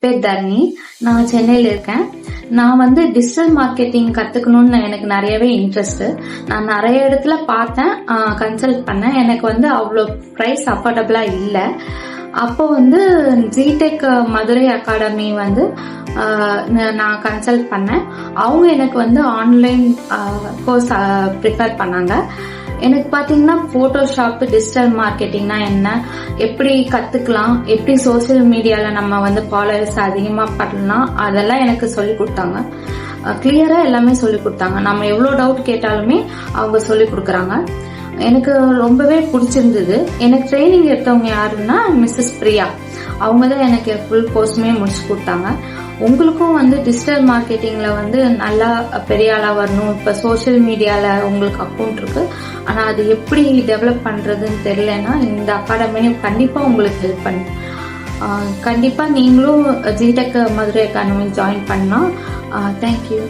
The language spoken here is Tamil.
பேர் தர்ணி. நான் சென்னையில இருக்கேன். நான் வந்து டிஜிட்டல் மார்க்கெட்டிங் கத்துக்கணும்னு எனக்கு நிறையவே இன்ட்ரெஸ்ட். நான் நிறைய இடத்துல பார்த்தேன், கன்சல்ட் பண்ணேன். எனக்கு வந்து அவ்வளோ ப்ரைஸ் அஃபோர்டபுளா இல்லை. அப்போ வந்து G-TEC மதுரை அகாடமி வந்து நான் கன்சல்ட் பண்ணேன். அவங்க எனக்கு வந்து ஆன்லைன் கோர்ஸ் ப்ரிப்பேர் பண்ணாங்க. எனக்கு பாத்தீங்கன்னா போட்டோஷாப், டிஜிட்டல் மார்க்கெட்டிங்னா என்ன, எப்படி கத்துக்கலாம், எப்படி சோசியல் மீடியால நம்ம வந்து ஃபாலோவர்ஸ் அதிகமா பண்ணலாம், அதெல்லாம் எனக்கு சொல்லி கொடுத்தாங்க. கிளியரா எல்லாமே சொல்லி கொடுத்தாங்க. நம்ம எவ்வளவு டவுட் கேட்டாலுமே அவங்க சொல்லி கொடுக்கறாங்க. எனக்கு ரொம்பவே பிடிச்சிருந்தது. எனக்கு ட்ரைனிங் எடுத்தவங்க யாருன்னா மிஸ்ஸஸ் பிரியா. அவங்க தான் எனக்கு ஃபுல் கோர்ஸுமே முடிச்சு கொடுத்தாங்க. உங்களுக்கும் வந்து டிஜிட்டல் மார்க்கெட்டிங்ல வந்து நல்லா பெரிய ஆளா வரணும். இப்ப சோசியல் மீடியால உங்களுக்கு அக்கௌண்ட் இருக்கு, ஆனா அது எப்படி டெவலப் பண்றதுன்னு தெரியலன்னா இந்த அகாடமி கண்டிப்பா உங்களுக்கு ஹெல்ப் பண்ணும். கண்டிப்பா நீங்களும் G-TEC மதுரை அகாடமி ஜாயின் பண்ணலாம். தேங்க்யூ.